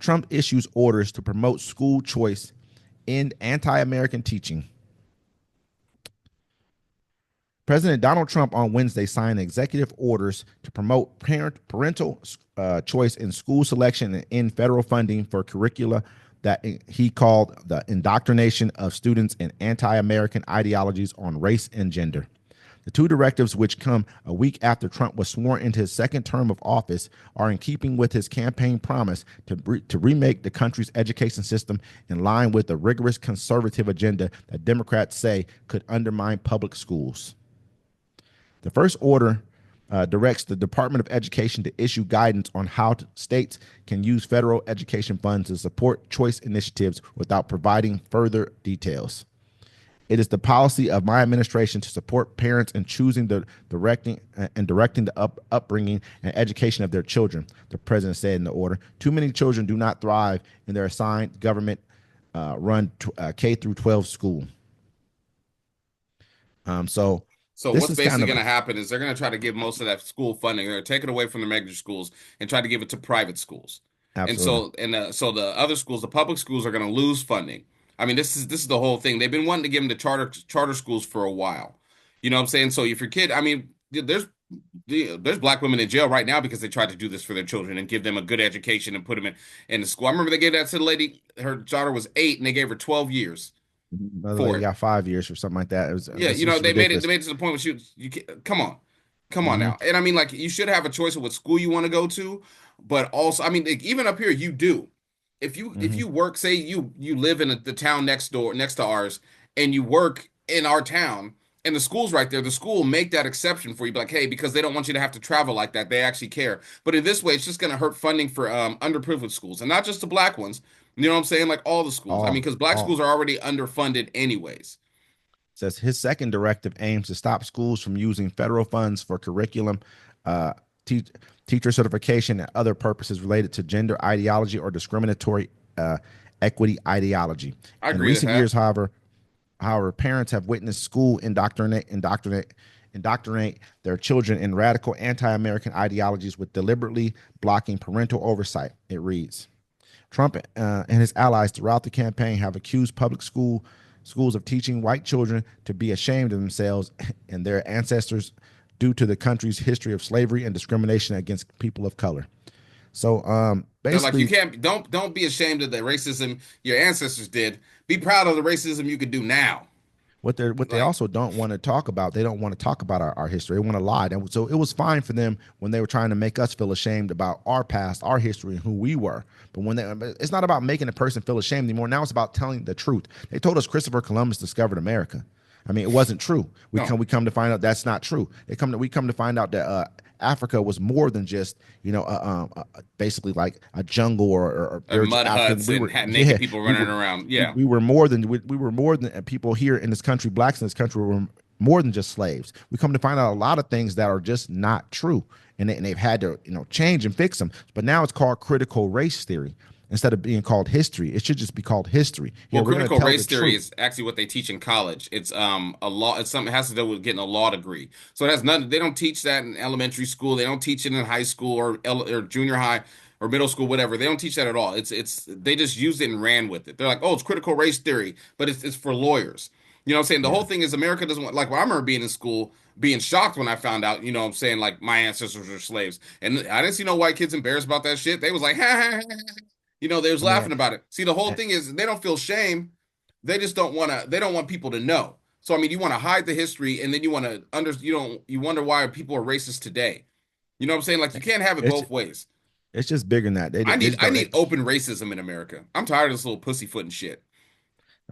Trump issues orders to promote school choice, end anti-American teaching. President Donald Trump on Wednesday signed executive orders to promote parental choice in school selection and end federal funding for curricula that he called the indoctrination of students in anti-American ideologies on race and gender. The two directives, which come a week after Trump was sworn into his second term of office, are in keeping with his campaign promise to remake the country's education system in line with the rigorous conservative agenda that Democrats say could undermine public schools. The first order directs the Department of Education to issue guidance on how states can use federal education funds to support choice initiatives without providing further details. It is the policy of my administration to support parents in choosing directing the upbringing and education of their children, the president said in the order. Too many children do not thrive in their assigned government run K through 12 school. So what's basically going to happen is they're going to try to give most of that school funding. They're going to take it away from the regular schools and try to give it to private schools. Absolutely. So the other schools, the public schools, are going to lose funding. I mean, this is the whole thing. They've been wanting to give them to charter schools for a while. You know what I'm saying? So if your kid, I mean, there's black women in jail right now because they tried to do this for their children and give them a good education and put them in the school. I remember they gave that to the lady. Her daughter was 8, and they gave her 12 years. They got 5 years or something like that. They made it to the point where come on now. And I mean, like, you should have a choice of what school you want to go to, but also, I mean, like, even up here, you do. If you work, say you live in the town next to ours, and you work in our town, and the school's right there, the school will make that exception for you, be like, hey, because they don't want you to have to travel like that. They actually care. But in this way, it's just going to hurt funding for underprivileged schools, and not just the black ones. You know what I'm saying? Like all the schools. I mean, because black schools are already underfunded anyways. Says his second directive aims to stop schools from using federal funds for curriculum, teacher certification, and other purposes related to gender ideology or discriminatory equity ideology. I agree. In recent years, however, parents have witnessed school indoctrinate their children in radical anti-American ideologies with deliberately blocking parental oversight, it reads. Trump and his allies throughout the campaign have accused public schools of teaching white children to be ashamed of themselves and their ancestors due to the country's history of slavery and discrimination against people of color. So basically, they're like, you can't don't be ashamed of the racism your ancestors did. Be proud of the racism you could do now. What they also don't want to talk about, they don't want to talk about our history. They want to lie. And so it was fine for them when they were trying to make us feel ashamed about our past, our history, and who we were. But it's not about making a person feel ashamed anymore. Now it's about telling the truth. They told us Christopher Columbus discovered America. I mean, it wasn't true. We come to find out that's not true. We come to find out that Africa was more than just basically like a jungle or mud huts and naked people running around. Yeah, we were more than people here in this country. Blacks in this country were more than just slaves. We come to find out a lot of things that are just not true, and they've had to change and fix them. But now it's called critical race theory. Instead of being called history, it should just be called history. Well, critical race theory is actually what they teach in college. It's a law. It's something that has to do with getting a law degree. So it has nothing. They don't teach that in elementary school. They don't teach it in high school or junior high or middle school, whatever. They don't teach that at all. It's they just used it and ran with it. They're like, oh, it's critical race theory, but it's for lawyers. You know what I'm saying? The whole thing is America doesn't want, like, well, I remember being in school being shocked when I found out, you know what I'm saying, like, my ancestors were slaves. And I didn't see no white kids embarrassed about that shit. They was like, ha, ha, ha, ha. They was laughing about it. See, the whole thing is they don't feel shame. They just don't want to. They don't want people to know. So I mean, you want to hide the history, and then you want to You wonder why people are racist today. You know what I'm saying? Like, you can't have it both ways. It's just bigger than that. I need open racism in America. I'm tired of this little pussyfooting shit.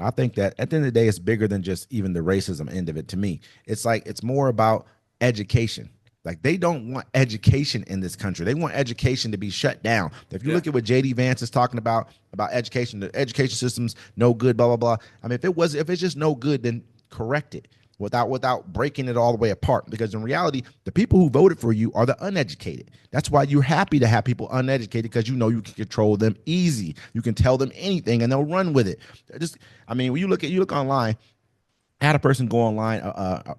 I think that at the end of the day, it's bigger than just even the racism end of it. To me, it's like it's more about education. Like, they don't want education in this country. They want education to be shut down. If you look at what JD Vance is talking about education, the education system's no good, blah, blah, blah. I mean, if it's just no good, then correct it without breaking it all the way apart. Because in reality, the people who voted for you are the uneducated. That's why you're happy to have people uneducated, because you can control them easy. You can tell them anything and they'll run with it. When you look online, I had a person go online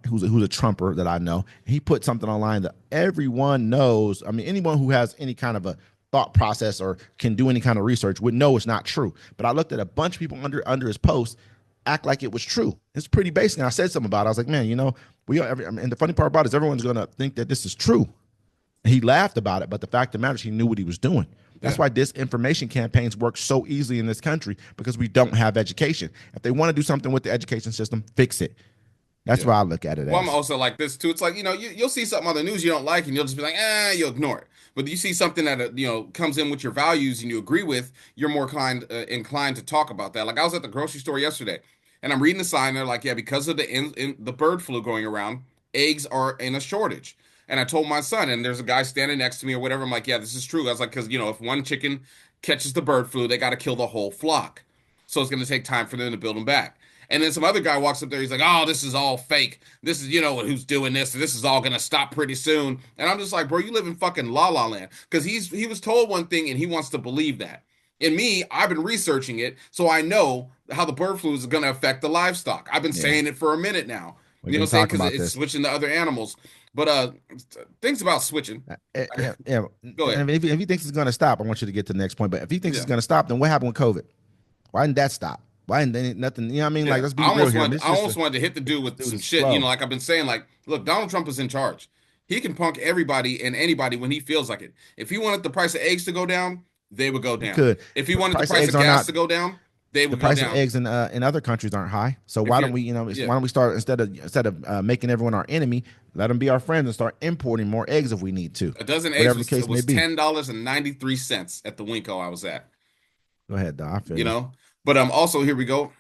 who's a Trumper that I know. He put something online that everyone knows. I mean, anyone who has any kind of a thought process or can do any kind of research would know it's not true. But I looked at a bunch of people under his post act like it was true. It's pretty basic. And I said something about it. I was like, man, we are. And the funny part about it is everyone's going to think that this is true. And he laughed about it, but the fact of the matter is he knew what he was doing. That's Yeah. why disinformation campaigns work so easily in this country because we don't have education. If they want to do something with the education system, fix it. That's Yeah. what I look at it Well, I'm as. also like this too. It's like, you'll see something on the news you don't like and you'll just be like, you'll ignore it. But you see something that, comes in with your values and you agree with, you're more inclined to talk about that. Like I was at the grocery store yesterday and I'm reading the sign. They're like, yeah, because of the bird flu going around, eggs are in a shortage. And I told my son, and there's a guy standing next to me or whatever. I'm like, yeah, this is true. I was like, because, if one chicken catches the bird flu, they got to kill the whole flock. So it's going to take time for them to build them back. And then some other guy walks up there. He's like, "Oh, this is all fake. This is, who's doing this. This is all gonna stop pretty soon." And I'm just like, "Bro, you live in fucking La La Land." Because he was told one thing and he wants to believe that. And me, I've been researching it, so I know how the bird flu is gonna affect the livestock. I've been Yeah, saying it for a minute now. we've You know what been I'm saying? talking Because about it's this. switching to other animals. But things about switching. Yeah, yeah. Go ahead. And if he thinks it's going to stop, I want you to get to the next point. But if he thinks it's Yeah. going to stop, then what happened with COVID? Why didn't that stop? Why didn't nothing? You know what I mean? Like, Yeah, let's be real here. This I is just almost wanted to hit the dude this with dude some is shit. slow. Like I've been saying, like, look, Donald Trump is in charge. He can punk everybody and anybody when he feels like it. If he wanted the price of eggs to go down, they would go He down. could. If he wanted the Price of price eggs of are gas not to go down, they the would go price of down. eggs in other countries aren't high. So If why you, don't we yeah, why don't we start instead of making everyone our enemy, let them be our friends and start importing more eggs if we need to, a dozen eggs whatever the was case may was be. $10.93 at the Winco I was at. Go ahead, Doc. I feel You you. know, but also here we go.